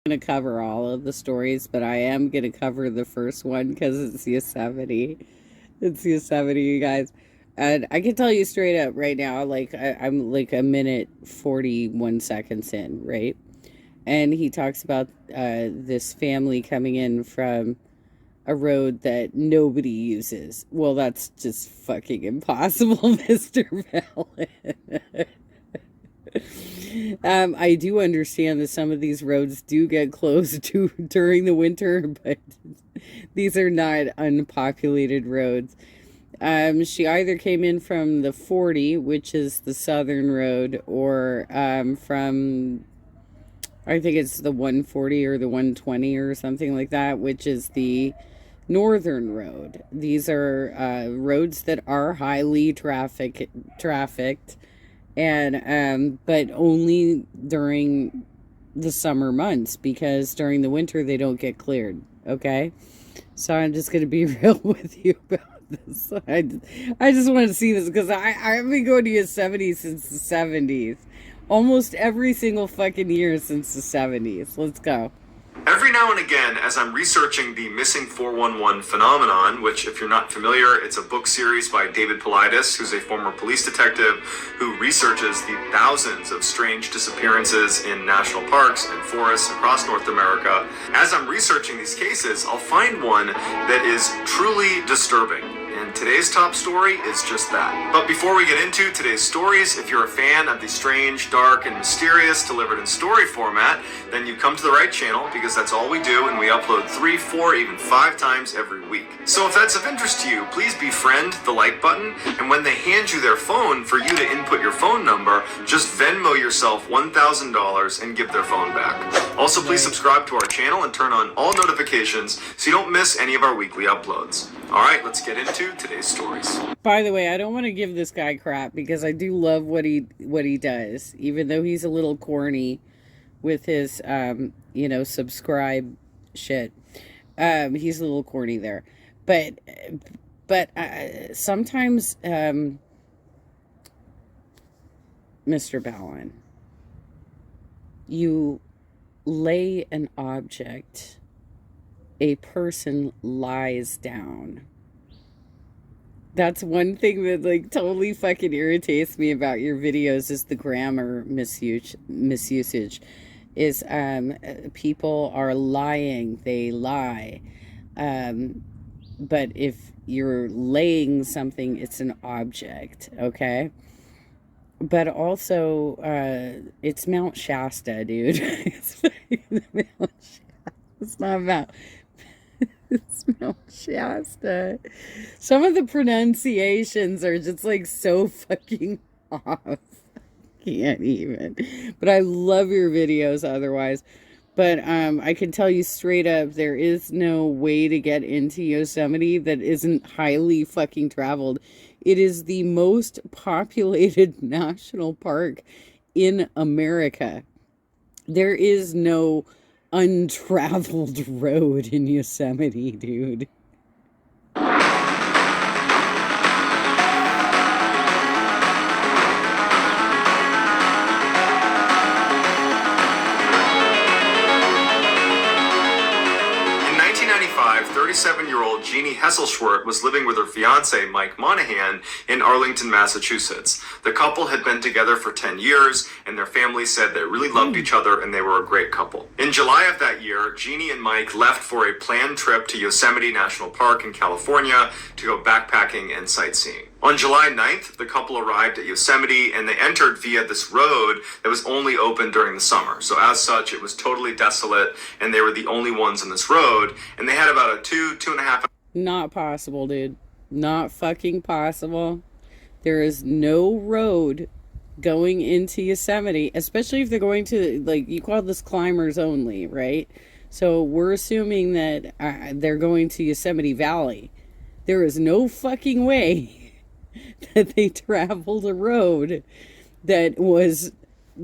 Going to cover all of the stories, but I am going to cover the first one because it's Yosemite. It's Yosemite, you guys. And I can tell you straight up right now, like I'm like a minute 41 seconds in, right? And he talks about this family coming in from a road that nobody uses. Well, that's just fucking impossible, Mr. Fallon. I do understand that some of these roads do get closed during the winter, but these are not unpopulated roads. She either came in from the 40, which is the southern road, or from, I think it's the 140 or the 120 or something like that, which is the northern road. These are roads that are highly trafficked, and but only during the summer months, because during the winter they don't get cleared. Okay, so I'm just gonna be real with you about this. I just want to see this because I've been going to Yosemite since the 70s, almost every single fucking year since the 70s. Let's go. Every now and again, as I'm researching the missing 411 phenomenon, which, if you're not familiar, it's a book series by David Paulides, who's a former police detective who researches the thousands of strange disappearances in national parks and forests across North America. As I'm researching these cases, I'll find one that is truly disturbing. And today's top story is just that. But before we get into today's stories, if you're a fan of the strange, dark, and mysterious delivered in story format, then you've come to the right channel, because that's all we do, and we upload 3, 4, even 5 times every week. So if that's of interest to you, please befriend the like button, and when they hand you their phone for you to input your phone number, just Venmo yourself $1,000 and give their phone back. Also, please subscribe to our channel and turn on all notifications so you don't miss any of our weekly uploads. All right, let's get into today's stories. By the way, I don't want to give this guy crap because I do love what he does, even though he's a little corny with his subscribe shit. He's a little corny there, but sometimes, Mr. Ballon, you lay an object, a person lies down. That's one thing that like totally fucking irritates me about your videos, is the grammar misusage. Is people are lying, they lie. But if you're laying something, it's an object, okay? But also, it's Mount Shasta, dude. It's Mount Shasta. It's not about... It's Mount Shasta. Some of the pronunciations are just like so fucking off. Can't even. But I love your videos otherwise. But I can tell you straight up, there is no way to get into Yosemite that isn't highly fucking traveled. It is the most populated national park in America. There is no untraveled road in Yosemite, dude. In 1995, 37-year-old Jeannie Hesselschwert was living with her fiance, Mike Monahan, in Arlington, Massachusetts. The couple had been together for 10 years, and their family said they really loved each other and they were a great couple. In July of that year, Jeannie and Mike left for a planned trip to Yosemite National Park in California to go backpacking and sightseeing. On July 9th, the couple arrived at Yosemite, and they entered via this road that was only open during the summer. So as such, it was totally desolate, and they were the only ones on this road, and they had about a 2.5 Not possible, dude. Not fucking possible. There is no road going into Yosemite, especially if they're going to, like, you call this climbers only, right? So we're assuming that they're going to Yosemite Valley. There is no fucking way that they traveled a road that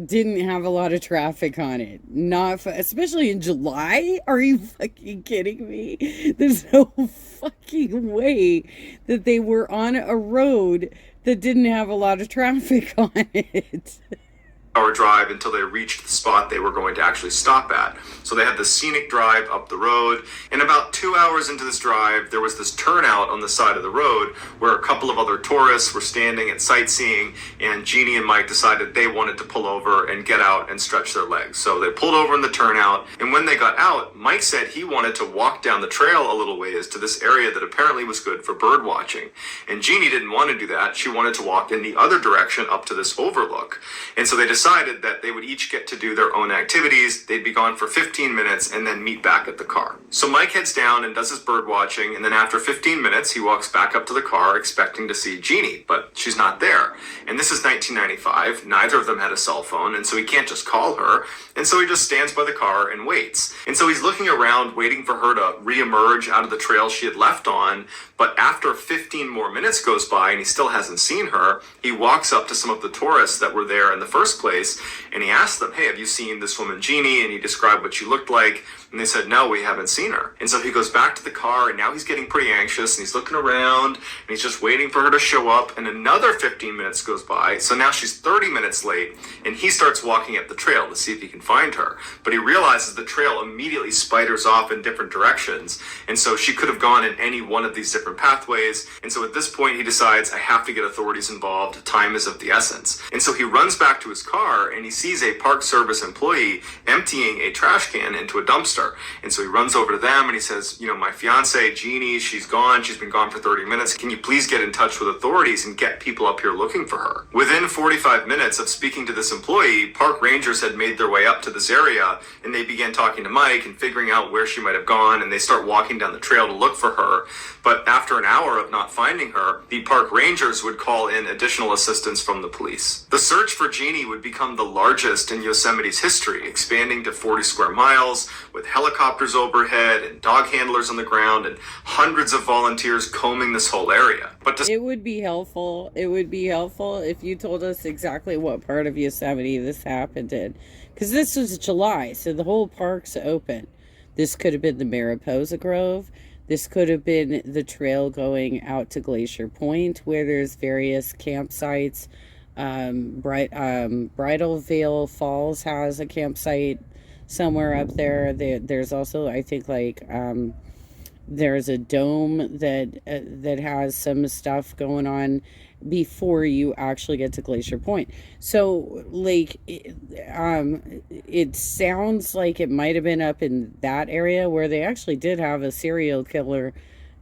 didn't have a lot of traffic on it. Not especially in July. Are you fucking kidding me? There's no fucking way that they were on a road that didn't have a lot of traffic on it. hour drive until they reached the spot they were going to actually stop at. So they had the scenic drive up the road, and about 2 hours into this drive, there was this turnout on the side of the road where a couple of other tourists were standing and sightseeing, and Jeannie and Mike decided they wanted to pull over and get out and stretch their legs. So they pulled over in the turnout, and when they got out, Mike said he wanted to walk down the trail a little ways to this area that apparently was good for bird watching. And Jeannie didn't want to do that. She wanted to walk in the other direction up to this overlook. And so they decided that they would each get to do their own activities. They'd be gone for 15 minutes and then meet back at the car. So Mike heads down and does his bird watching, and then after 15 minutes, he walks back up to the car expecting to see Jeannie, but she's not there. And this is 1995. Neither of them had a cell phone, and so he can't just call her. And so he just stands by the car and waits. And so he's looking around, waiting for her to reemerge out of the trail she had left on. But after 15 more minutes goes by and he still hasn't seen her, he walks up to some of the tourists that were there in the first place, and he asks them, "Hey, have you seen this woman Jeannie?" And he described what she looked like. And they said, "No, we haven't seen her." And so he goes back to the car, and now he's getting pretty anxious, and he's looking around, and he's just waiting for her to show up. And another 15 minutes goes by. So now she's 30 minutes late, and he starts walking up the trail to see if he can find her. But he realizes the trail immediately spiders off in different directions. And so she could have gone in any one of these different pathways. And so at this point, he decides, I have to get authorities involved. Time is of the essence. And so he runs back to his car, and he sees a Park Service employee emptying a trash can into a dumpster. And so he runs over to them and he says, my fiance, Jeannie, she's gone. She's been gone for 30 minutes. Can you please get in touch with authorities and get people up here looking for her? Within 45 minutes of speaking to this employee, park rangers had made their way up to this area, and they began talking to Mike and figuring out where she might have gone, and they start walking down the trail to look for her. But after an hour of not finding her, the park rangers would call in additional assistance from the police. The search for Jeannie would become the largest in Yosemite's history, expanding to 40 square miles, with helicopters overhead and dog handlers on the ground and hundreds of volunteers combing this whole area. But it would be helpful. It would be helpful if you told us exactly what part of Yosemite this happened in. Because this was July, so the whole park's open. This could have been the Mariposa Grove. This could have been the trail going out to Glacier Point, where there's various campsites. Bridal Veil Falls has a campsite somewhere up there. There's also, I think, there's a dome that has some stuff going on before you actually get to Glacier Point. So, it sounds like it might have been up in that area where they actually did have a serial killer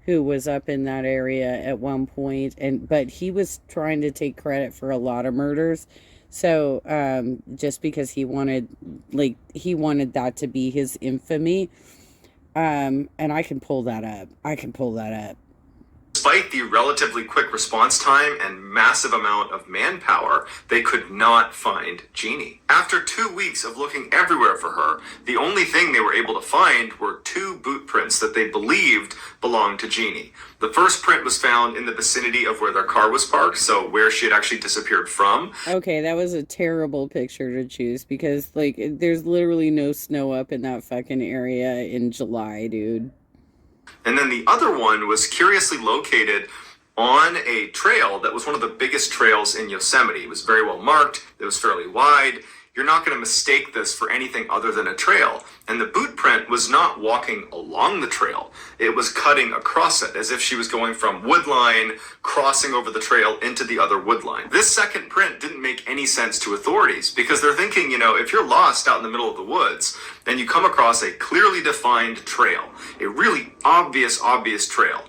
who was up in that area at one point, but he was trying to take credit for a lot of murders. So, just because he wanted that to be his infamy. And I can pull that up. Despite the relatively quick response time and massive amount of manpower, they could not find Jeannie. After 2 weeks of looking everywhere for her, the only thing they were able to find were 2 boot prints that they believed belonged to Jeannie. The first print was found in the vicinity of where their car was parked, so where she had actually disappeared from. Okay, that was a terrible picture to choose because, there's literally no snow up in that fucking area in July, dude. And then the other one was curiously located on a trail that was one of the biggest trails in Yosemite. It was very well marked. It was fairly wide. You're not going to mistake this for anything other than a trail. And the boot print was not walking along the trail. It was cutting across it, as if she was going from wood line, crossing over the trail into the other wood line. This second print didn't make any sense to authorities because they're thinking, if you're lost out in the middle of the woods and you come across a clearly defined trail, a really obvious trail,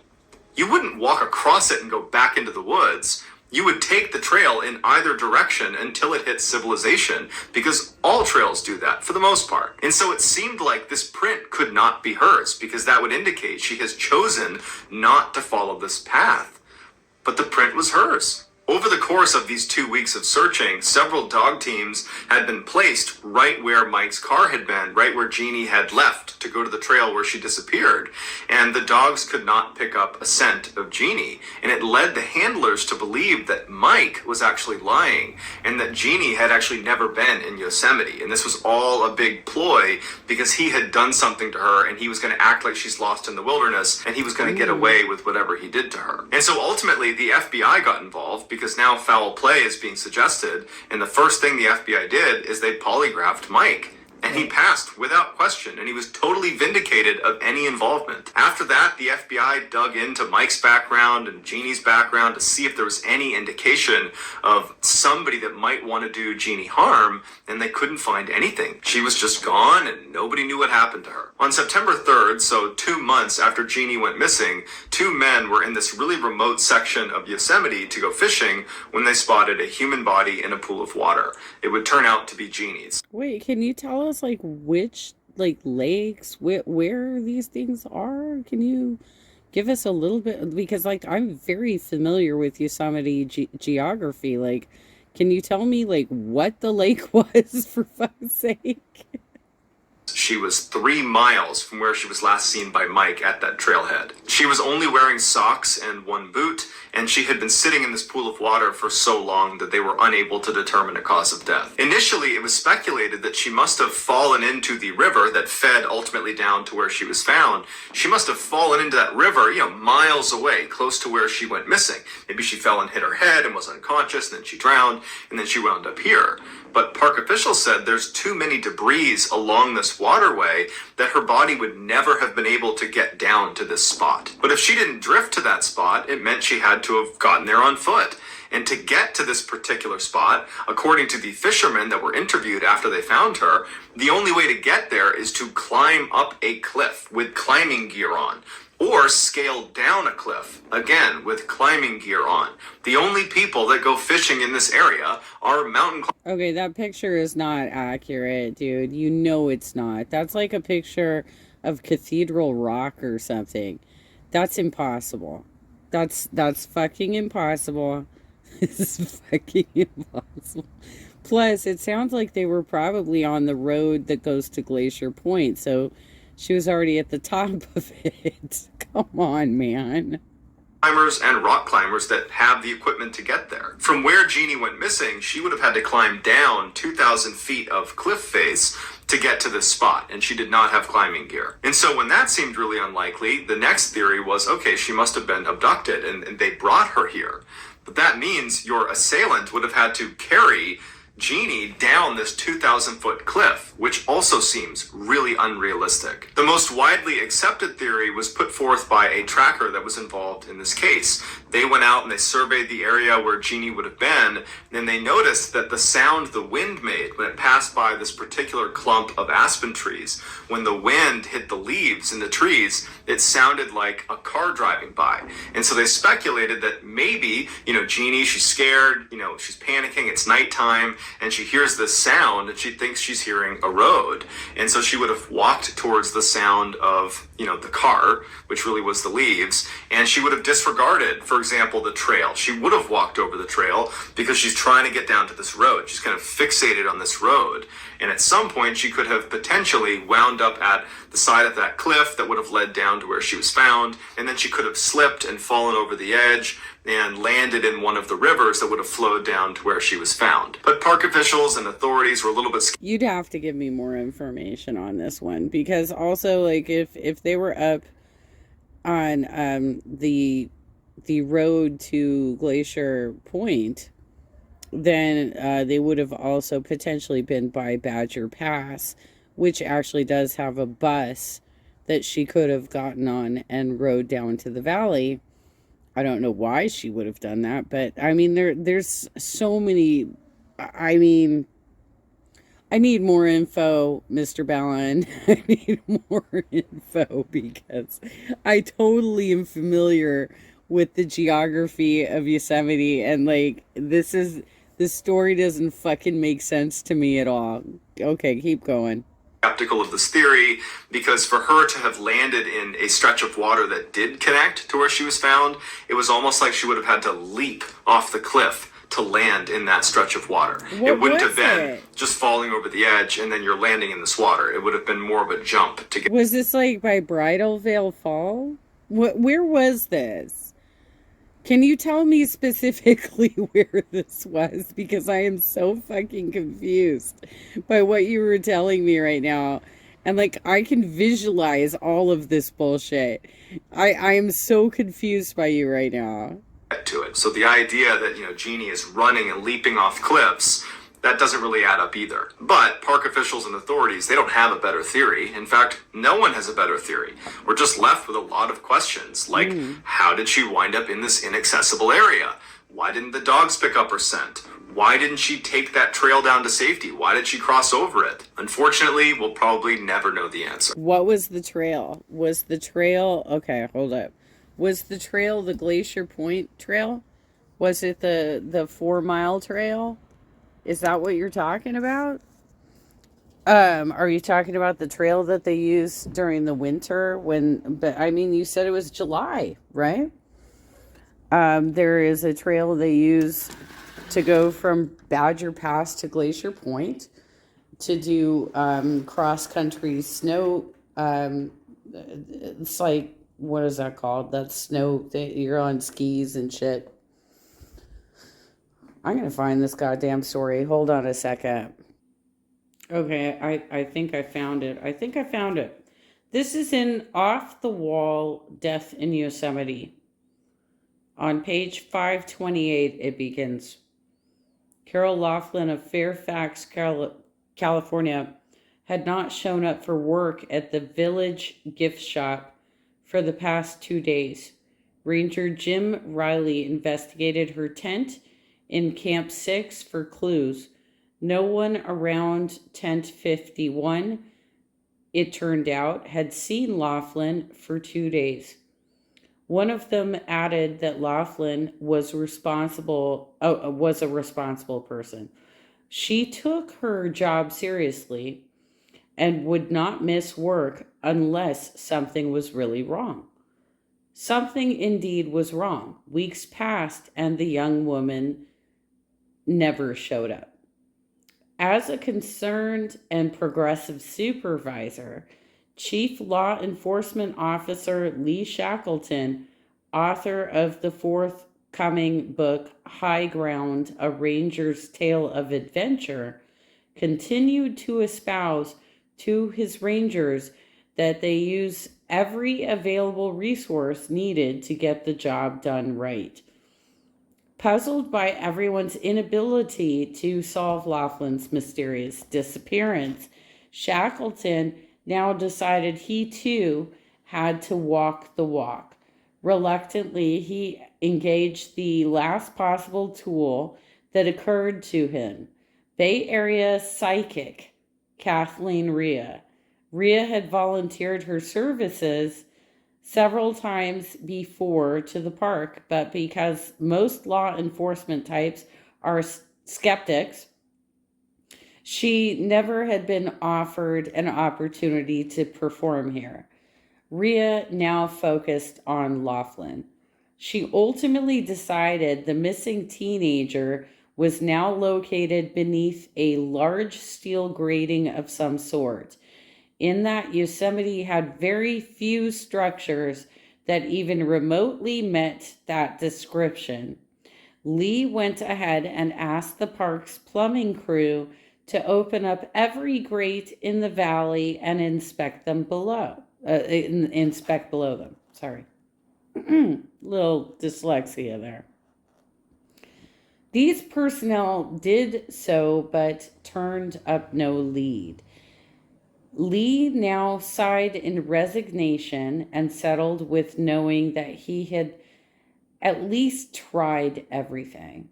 you wouldn't walk across it and go back into the woods. You would take the trail in either direction until it hits civilization, because all trails do that for the most part. And so it seemed like this print could not be hers, because that would indicate she has chosen not to follow this path. But the print was hers. Over the course of these 2 weeks of searching, several dog teams had been placed right where Mike's car had been, right where Jeannie had left to go to the trail where she disappeared. And the dogs could not pick up a scent of Jeannie. And it led the handlers to believe that Mike was actually lying and that Jeannie had actually never been in Yosemite. And this was all a big ploy because he had done something to her and he was going to act like she's lost in the wilderness and he was going to get away with whatever he did to her. And so ultimately the FBI got involved because now foul play is being suggested. And the first thing the FBI did is they polygraphed Mike. And he passed without question, and he was totally vindicated of any involvement. After that, the FBI dug into Mike's background and Jeannie's background to see if there was any indication of somebody that might want to do Jeannie harm, and they couldn't find anything. She was just gone, and nobody knew what happened to her. On September 3rd, so 2 months after Jeannie went missing, 2 men were in this really remote section of Yosemite to go fishing when they spotted a human body in a pool of water. It would turn out to be Jeannie's. Wait, can you tell us like which like lakes where these things are? Can you give us a little bit, because like I'm very familiar with Yosemite geography. Like, can you tell me like what the lake was, for fuck's sake? She was 3 miles from where she was last seen by Mike at that trailhead. She was only wearing socks and 1 boot, and she had been sitting in this pool of water for so long that they were unable to determine a cause of death. Initially, it was speculated that she must have fallen into the river that fed ultimately down to where she was found. She must have fallen into that river, miles away, close to where she went missing. Maybe she fell and hit her head and was unconscious, and then she drowned, and then she wound up here. But park officials said there's too many debris along this waterway that her body would never have been able to get down to this spot. But if she didn't drift to that spot, it meant she had to have gotten there on foot. And to get to this particular spot, according to the fishermen that were interviewed after they found her, the only way to get there is to climb up a cliff with climbing gear on, or scale down a cliff, again, with climbing gear on. The only people that go fishing in this area are mountain climbers. Okay, that picture is not accurate, dude. You know it's not. That's like a picture of Cathedral Rock or something. That's impossible. That's fucking impossible. This is fucking impossible. Plus, it sounds like they were probably on the road that goes to Glacier Point, so she was already at the top of it. Come on, man. Climbers and rock climbers that have the equipment to get there. From where Jeannie went missing, she would have had to climb down 2,000 feet of cliff face to get to this spot, and she did not have climbing gear. And so when that seemed really unlikely, the next theory was, okay, she must have been abducted, and they brought her here. But that means your assailant would have had to carry Jeannie down this 2,000-foot cliff, which also seems really unrealistic. The most widely accepted theory was put forth by a tracker that was involved in this case. They went out and they surveyed the area where Jeannie would have been, and they noticed that the sound the wind made when it passed by this particular clump of aspen trees, when the wind hit the leaves in the trees, it sounded like a car driving by. And so they speculated that maybe, Jeannie, she's scared, she's panicking, it's nighttime, and she hears this sound and she thinks she's hearing a road. And so she would have walked towards the sound of, the car, which really was the leaves, and she would have disregarded, for example, the trail. She would have walked over the trail because she's trying to get down to this road. She's kind of fixated on this road. And at some point, she could have potentially wound up at the side of that cliff that would have led down to where she was found. And then she could have slipped and fallen over the edge and landed in one of the rivers that would have flowed down to where she was found. But park officials and authorities were a little bit scared. You'd have to give me more information on this one, because also, like, if they were up on the road to Glacier Point, then they would have also potentially been by Badger Pass, which actually does have a bus that she could have gotten on and rode down to the valley. I don't know why she would have done that, but I mean, there's so many. I mean, I need more info, Mr. Ballon. I need more info, because I totally am familiar with the geography of Yosemite, and like, this story doesn't fucking make sense to me at all. Okay, keep going. Skeptical of this theory, because for her to have landed in a stretch of water that did connect to where she was found, it was almost like she would have had to leap off the cliff to land in that stretch of water. It wouldn't have been just falling over the edge and then you're landing in this water. It would have been more of a jump to get. Was this like by Bridal Veil Fall? Where was this? Can you tell me specifically where this was? Because I am so fucking confused by what you were telling me right now. And like, I can visualize all of this bullshit. I am so confused by you right now. get to it. So the idea that, Jeannie is running and leaping off cliffs, that doesn't really add up either. But park officials and authorities, they don't have a better theory. In fact, no one has a better theory. We're just left with a lot of questions, like how did she wind up in this inaccessible area? Why didn't the dogs pick up her scent? Why didn't she take that trail down to safety? Why did she cross over it? Unfortunately, we'll probably never know the answer. What was the trail? Was the trail... Okay, hold up. Was the trail the Glacier Point trail? Was it the 4-mile trail? Is that what you're talking about? Are you talking about the trail that they use during the winter but I mean, you said it was July, right? There is a trail they use to go from Badger Pass to Glacier Point to do cross-country snow. It's like, what is that called? That's snow. You're on skis and shit. I'm going to find this goddamn story. Hold on a second. Okay, I think I found it. This is in Off the Wall, Death in Yosemite. On page 528, it begins. Carol Laughlin of Fairfax, California, had not shown up for work at the village gift shop for the past 2 days. Ranger Jim Riley investigated her tent in Camp 6 for clues. No one around Tent 51, it turned out, had seen Laughlin for 2 days. One of them added that Laughlin was a responsible person. She took her job seriously and would not miss work unless something was really wrong. Something indeed was wrong. Weeks passed and the young woman never showed up. As a concerned and progressive supervisor, Chief Law Enforcement Officer Lee Shackleton, author of the forthcoming book High Ground, A Ranger's Tale of Adventure, continued to espouse to his rangers that they use every available resource needed to get the job done right. Puzzled by everyone's inability to solve Laughlin's mysterious disappearance, Shackleton now decided he too had to walk the walk. Reluctantly, he engaged the last possible tool that occurred to him, Bay Area psychic Kathleen Rhea. Rhea had volunteered her services several times before to the park, but because most law enforcement types are skeptics, she never had been offered an opportunity to perform here. Rhea now focused on Laughlin. She ultimately decided the missing teenager was now located beneath a large steel grating of some sort. In that Yosemite had very few structures that even remotely met that description. Lee went ahead and asked the park's plumbing crew to open up every grate in the valley and inspect below them. Sorry. Little dyslexia there. These personnel did so, but turned up no lead. Lee now sighed in resignation and settled with knowing that he had at least tried everything.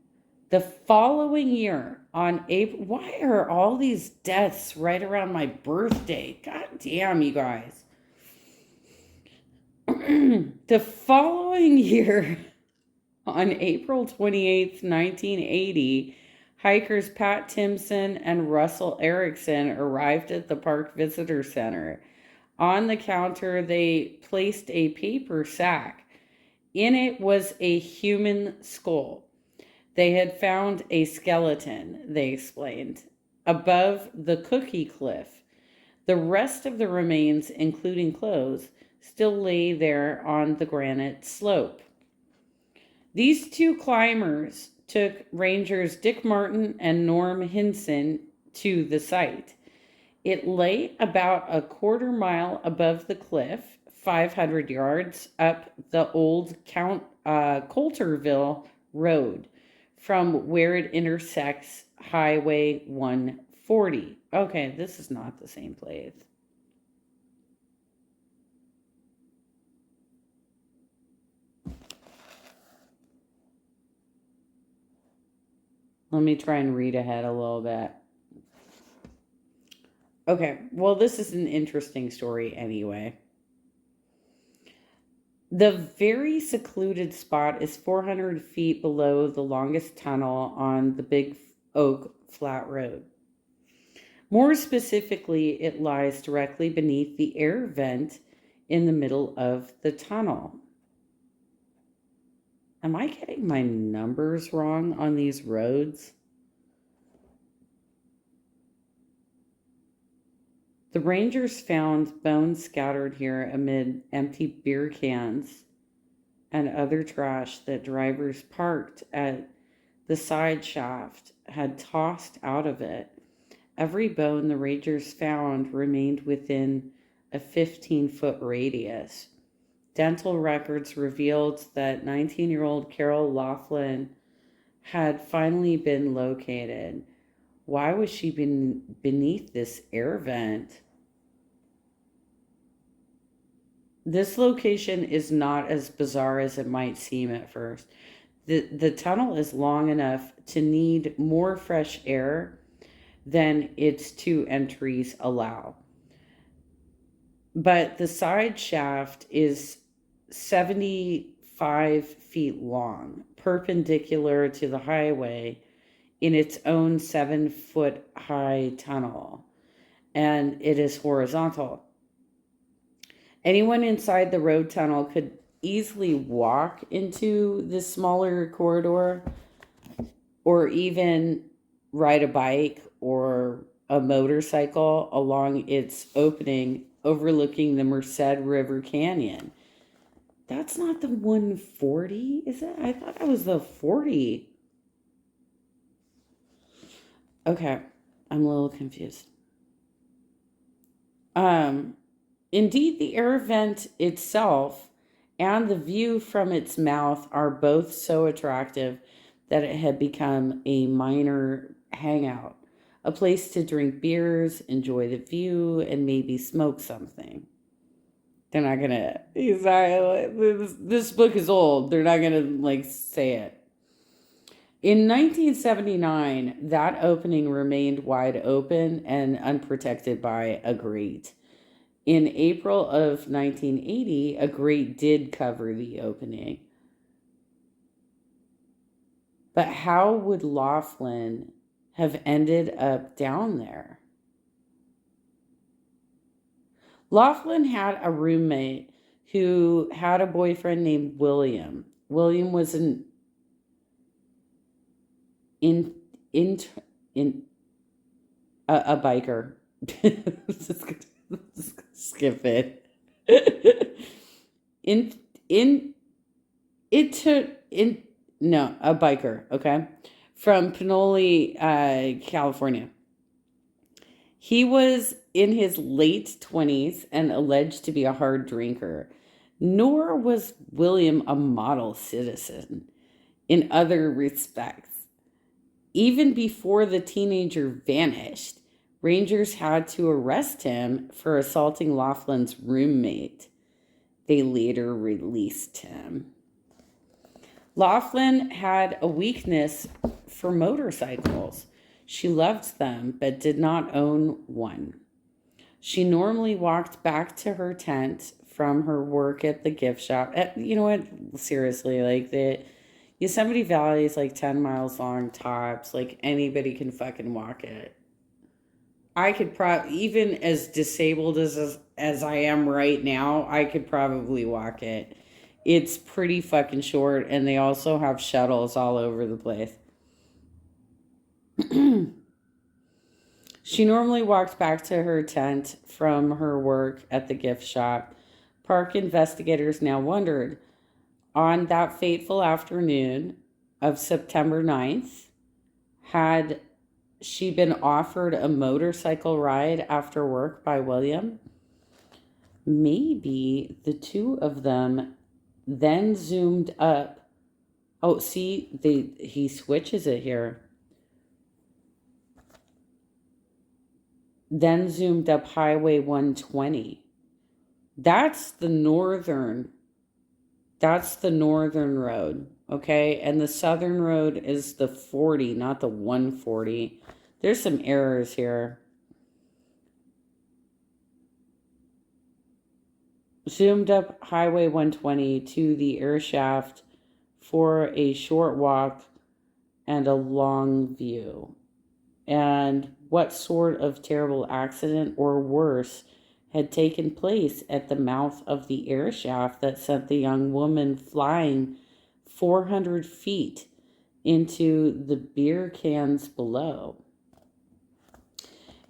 The following year, on April... Why are all these deaths right around my birthday? God damn, you guys. The following year, on April 28th, 1980... hikers Pat Timpson and Russell Erickson arrived at the Park Visitor Center. On the counter, they placed a paper sack. In it was a human skull. They had found a skeleton, they explained, above the Cookie Cliff. The rest of the remains, including clothes, still lay there on the granite slope. These two climbers took Rangers Dick Martin and Norm Hinson to the site. It lay about a quarter mile above the cliff, 500 yards up the old Coulterville Road from where it intersects Highway 140. Okay, this is not the same place. Let me try and read ahead a little bit. Okay, well, this is an interesting story anyway. The very secluded spot is 400 feet below the longest tunnel on the Big Oak Flat Road. More specifically, it lies directly beneath the air vent in the middle of the tunnel. Am I getting my numbers wrong on these roads? The Rangers found bones scattered here amid empty beer cans and other trash that drivers parked at the side shaft had tossed out of it. Every bone the Rangers found remained within a 15-foot radius. Dental records revealed that 19-year-old Carol Laughlin had finally been located. Why was she beneath this air vent? This location is not as bizarre as it might seem at first. The tunnel is long enough to need more fresh air than its two entries allow. But the side shaft is 75 feet long, perpendicular to the highway in its own 7-foot high tunnel, and it is horizontal. Anyone inside the road tunnel could easily walk into this smaller corridor or even ride a bike or a motorcycle along its opening overlooking the Merced River Canyon. That's not the 140, is it? I thought that was the 40. Okay, I'm a little confused. Indeed, the air vent itself and the view from its mouth are both so attractive that it had become a minor hangout, a place to drink beers, enjoy the view, and maybe smoke something. They're not gonna, this book is old. They're not gonna say it. In 1979, that opening remained wide open and unprotected by a grate. In April of 1980, a grate did cover the opening. But how would Laughlin have ended up down there? Laughlin had a roommate who had a boyfriend named William. William was a biker. Skip it. A biker, okay, from Pinole, California. He was in his late 20s and alleged to be a hard drinker. Nor was William a model citizen in other respects. Even before the teenager vanished, Rangers had to arrest him for assaulting Laughlin's roommate. They later released him. Laughlin had a weakness for motorcycles. She loved them, but did not own one. She normally walked back to her tent from her work at the gift shop. You know what? Seriously, the Yosemite Valley is 10 miles long tops. Anybody can fucking walk it. I could even as disabled as I am right now, I could probably walk it. It's pretty fucking short, and they also have shuttles all over the place. She normally walked back to her tent from her work at the gift shop. Park investigators now wondered, on that fateful afternoon of September 9th, had she been offered a motorcycle ride after work by William? Maybe the two of them then zoomed up Oh, see, he switches it here. Then zoomed up Highway 120. That's the northern road, okay? And the southern road is the 40, not the 140. There's some errors here. Zoomed up Highway 120 to the air shaft for a short walk and a long view. And what sort of terrible accident or worse had taken place at the mouth of the air shaft that sent the young woman flying 400 feet into the beer cans below?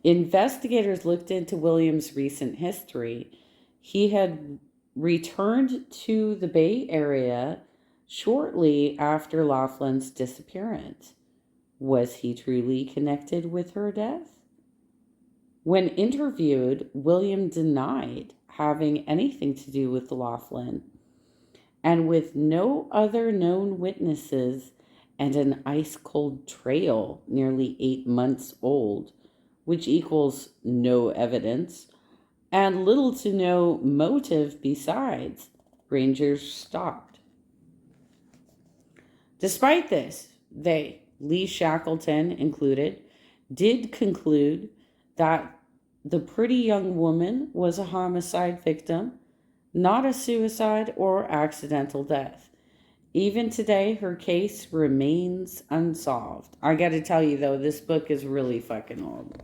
Investigators looked into William's recent history. He had returned to the Bay Area shortly after Laughlin's disappearance. Was he truly connected with her death? When interviewed, William denied having anything to do with Laughlin, and with no other known witnesses and an ice-cold trail nearly 8 months old, which equals no evidence, and little to no motive besides, rangers stopped. Despite this, they, Lee Shackleton included, did conclude that the pretty young woman was a homicide victim, not a suicide or accidental death. Even today, her case remains unsolved. I got to tell you, though, this book is really fucking old.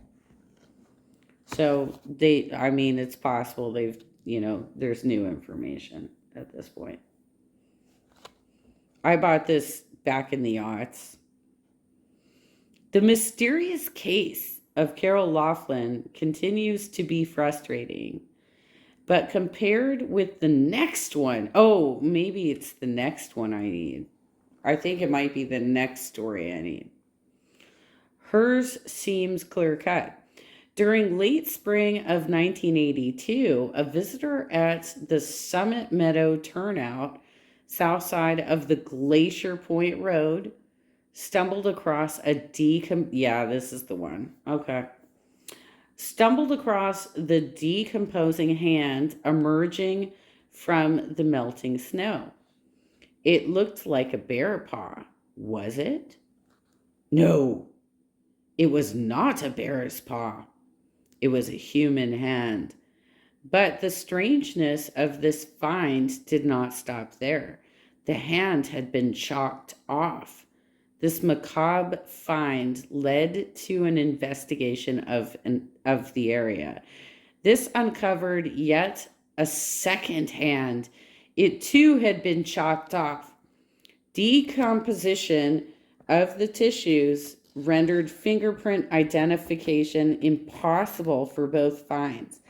So, it's possible there's new information at this point. I bought this back in the aughts. The mysterious case of Carol Laughlin continues to be frustrating. But compared with the next one, maybe it's the next one I need. I think it might be the next story I need. Hers seems clear-cut. During late spring of 1982, a visitor at the Summit Meadow turnout, south side of the Glacier Point Road, stumbled across this is the one. Okay. Stumbled across the decomposing hand emerging from the melting snow. It looked like a bear paw. Was it? No, it was not a bear's paw. It was a human hand. But the strangeness of this find did not stop there. The hand had been chopped off. This macabre find led to an investigation of the area. This uncovered yet a second hand. It too had been chopped off. Decomposition of the tissues rendered fingerprint identification impossible for both finds.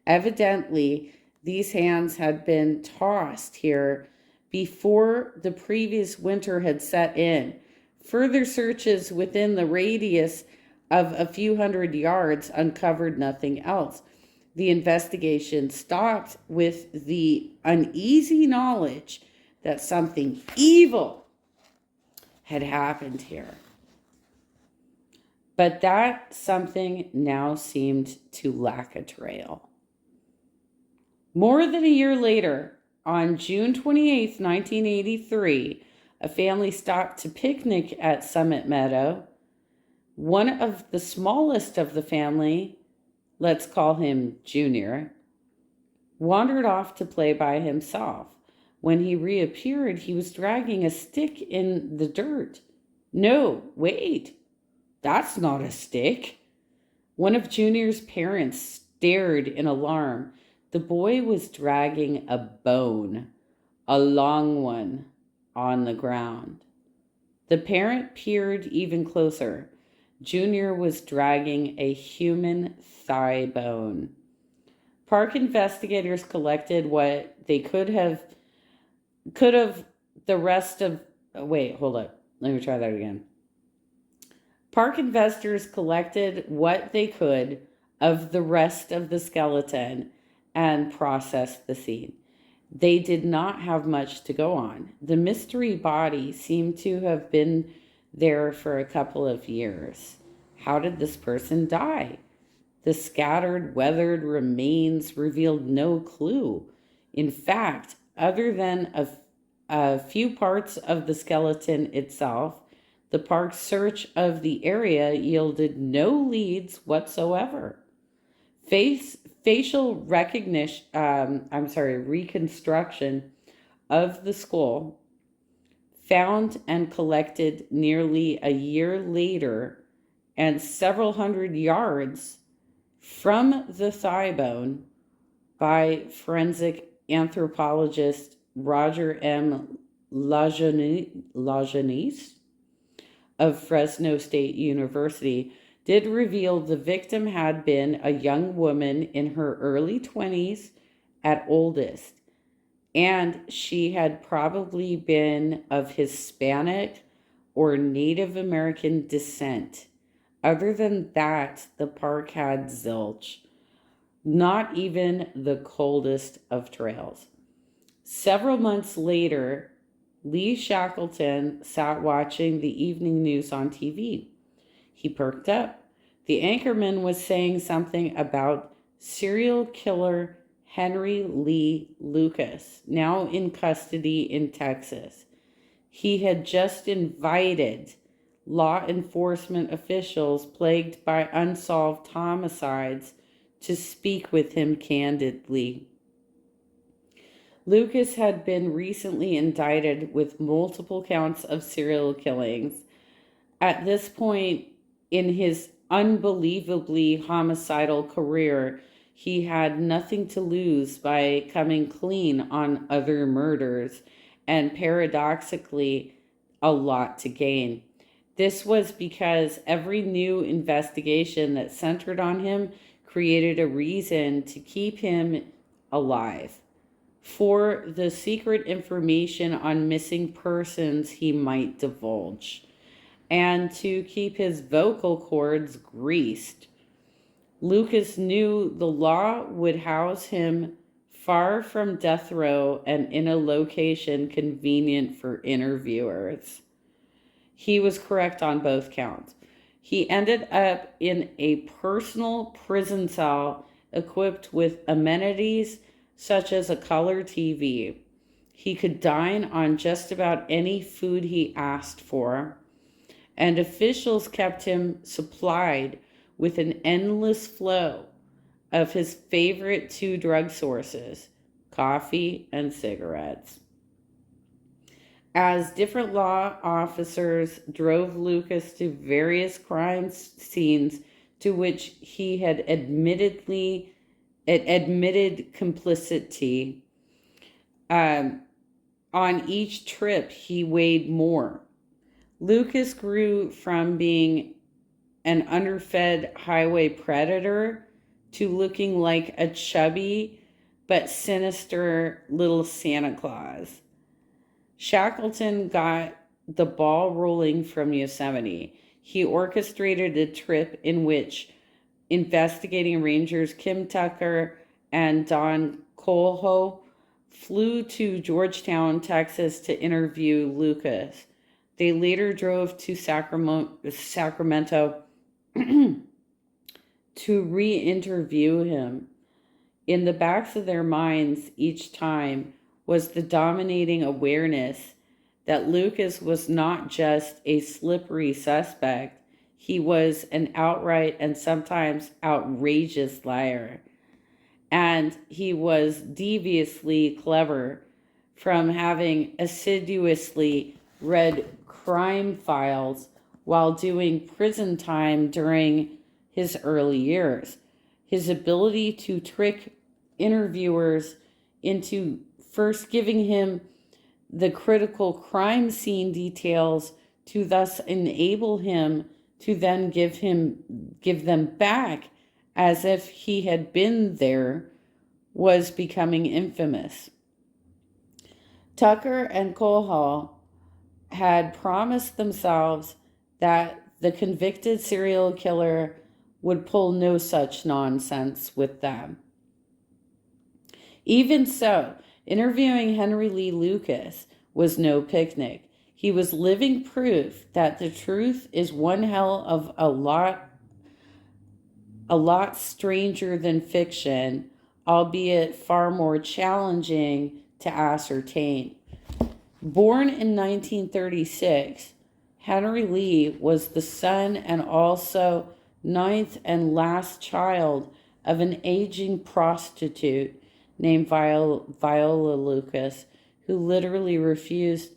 Evidently, these hands had been tossed here before the previous winter had set in. Further searches within the radius of a few hundred yards uncovered nothing else. The investigation stopped with the uneasy knowledge that something evil had happened here. But that something now seemed to lack a trail. More than a year later, on June 28th, 1983, a family stopped to picnic at Summit Meadow. One of the smallest of the family, let's call him Junior, wandered off to play by himself. When he reappeared, he was dragging a stick in the dirt. No, wait, that's not a stick. One of Junior's parents stared in alarm. The boy was dragging a bone, a long one, on the ground. The parent peered even closer. Junior was dragging a human thigh bone. Park investigators collected what they could have the rest of wait, hold up. Let me try that again. Park investors collected what they could of the rest of the skeleton and processed the scene. They did not have much to go on. The mystery body seemed to have been there for a couple of years. How did this person die? The scattered, weathered remains revealed no clue. In fact, other than a few parts of the skeleton itself, the park's search of the area yielded no leads whatsoever. Facial reconstruction of the skull, found and collected nearly a year later and several hundred yards from the thigh bone by forensic anthropologist Roger M. Lajeunesse of Fresno State University, did reveal the victim had been a young woman in her early 20s at oldest, and she had probably been of Hispanic or Native American descent. Other than that, the park had zilch. Not even the coldest of trails. Several months later, Lee Shackleton sat watching the evening news on TV. He perked up. The anchorman was saying something about serial killer Henry Lee Lucas, now in custody in Texas. He had just invited law enforcement officials plagued by unsolved homicides to speak with him candidly. Lucas had been recently indicted with multiple counts of serial killings. At this point in his unbelievably homicidal career, he had nothing to lose by coming clean on other murders, and paradoxically, a lot to gain. This was because every new investigation that centered on him created a reason to keep him alive. For the secret information on missing persons he might divulge, and to keep his vocal cords greased. Lucas knew the law would house him far from death row and in a location convenient for interviewers. He was correct on both counts. He ended up in a personal prison cell equipped with amenities such as a color TV. He could dine on just about any food he asked for, and officials kept him supplied with an endless flow of his favorite two drug sources, coffee and cigarettes. As different law officers drove Lucas to various crime scenes to which he had admitted complicity, on each trip he weighed more. Lucas grew from being an underfed highway predator to looking like a chubby but sinister little Santa Claus. Shackleton got the ball rolling from Yosemite. He orchestrated a trip in which investigating rangers Kim Tucker and Don Colho flew to Georgetown, Texas to interview Lucas. They later drove to Sacramento to re-interview him. In the backs of their minds each time was the dominating awareness that Lucas was not just a slippery suspect, he was an outright and sometimes outrageous liar. And he was deviously clever from having assiduously read crime files while doing prison time during his early years. His ability to trick interviewers into first giving him the critical crime scene details to thus enable him to then give them back as if he had been there was becoming infamous. Tucker and Colhall had promised themselves that the convicted serial killer would pull no such nonsense with them. Even so, Interviewing Henry Lee Lucas was no picnic. He was living proof that the truth is one hell of a lot stranger than fiction, albeit far more challenging to ascertain. Born in 1936, Henry Lee was the son and also ninth and last child of an aging prostitute named Viola Lucas, who literally refused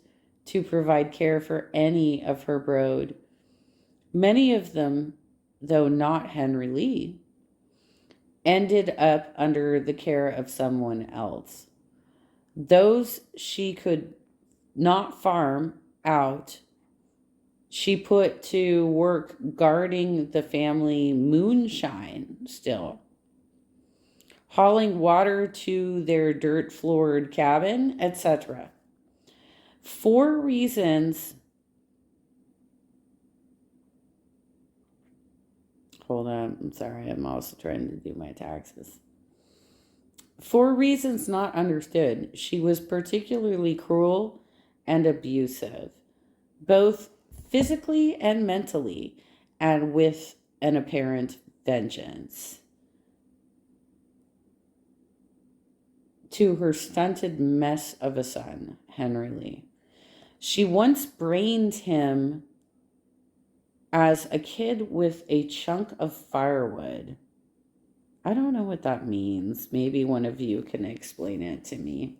to provide care for any of her brood. Many of them, though not Henry Lee, ended up under the care of someone else. Those she could not farm out, she put to work guarding the family moonshine still, hauling water to their dirt-floored cabin, etc. 4 reasons. Hold on, I'm sorry, I'm also trying to do my taxes. 4 reasons not understood. She was particularly cruel and abusive, both physically and mentally, and with an apparent vengeance. To her stunted mess of a son, Henry Lee. She once brained him as a kid with a chunk of firewood. I don't know what that means. Maybe one of you can explain it to me.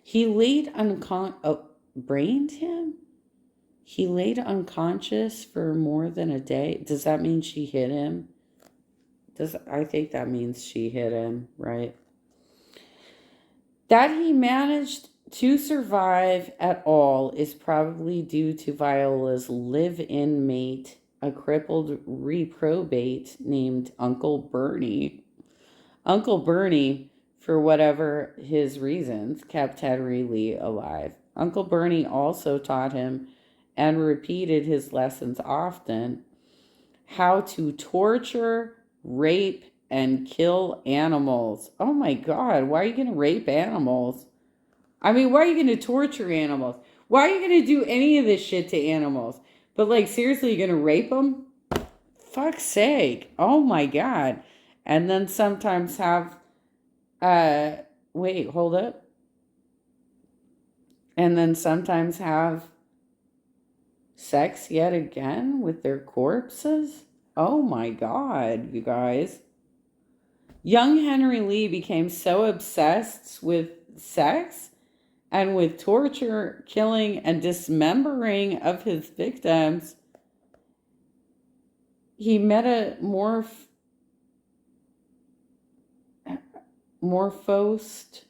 He laid brained him? He laid unconscious for more than a day. Does that mean she hit him? I think that means she hit him, right? That he managed to survive at all is probably due to Viola's live-in mate, a crippled reprobate named Uncle Bernie. Uncle Bernie, for whatever his reasons, kept Henry Lee alive. Uncle Bernie also taught him and repeated his lessons often how to torture, rape, and kill animals. Oh my God, why are you going to rape animals? I mean, why are you going to torture animals? Why are you going to do any of this shit to animals? But like, seriously, you're going to rape them? Fuck's sake. Oh my God. And then sometimes have, wait, hold up. And then sometimes have sex yet again with their corpses? Oh my God, you guys. Young Henry Lee became so obsessed with sex and with torture, killing, and dismembering of his victims, he metamorphosed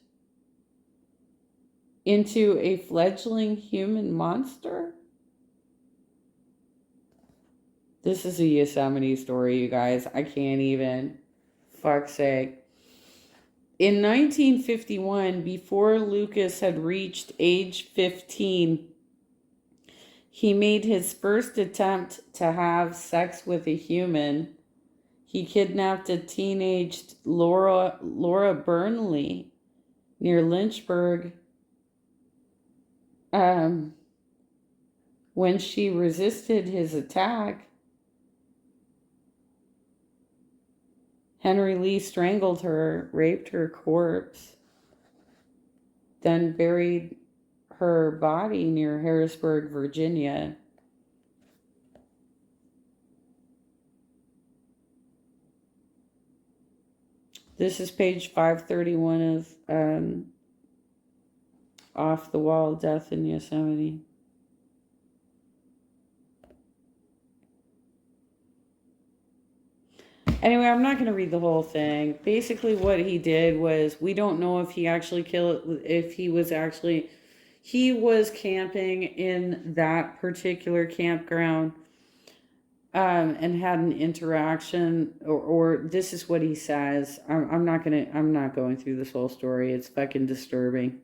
into a fledgling human monster. This is a Yosemite story, you guys. I can't even. Fuck's sake. In 1951, before Lucas had reached age 15, he made his first attempt to have sex with a human. He kidnapped a teenaged Laura Burnley near Lynchburg. When she resisted his attack, Henry Lee strangled her, raped her corpse, then buried her body near Harrisburg, Virginia. This is page 531 of Off the Wall, Death in Yosemite. Anyway, I'm not going to read the whole thing. Basically, what he did was, we don't know if he actually killed, if he was actually, he was camping in that particular campground and had an interaction, or this is what he says. I'm not going through this whole story. It's fucking disturbing.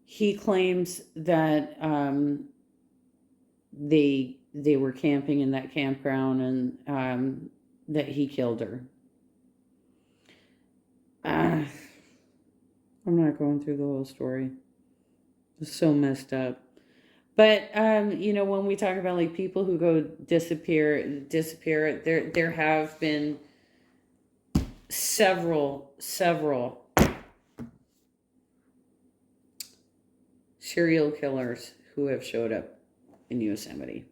He claims that they were camping in that campground and that he killed her. I'm not going through the whole story. It's so messed up. But when we talk about like people who go disappear, there have been several serial killers who have showed up in Yosemite.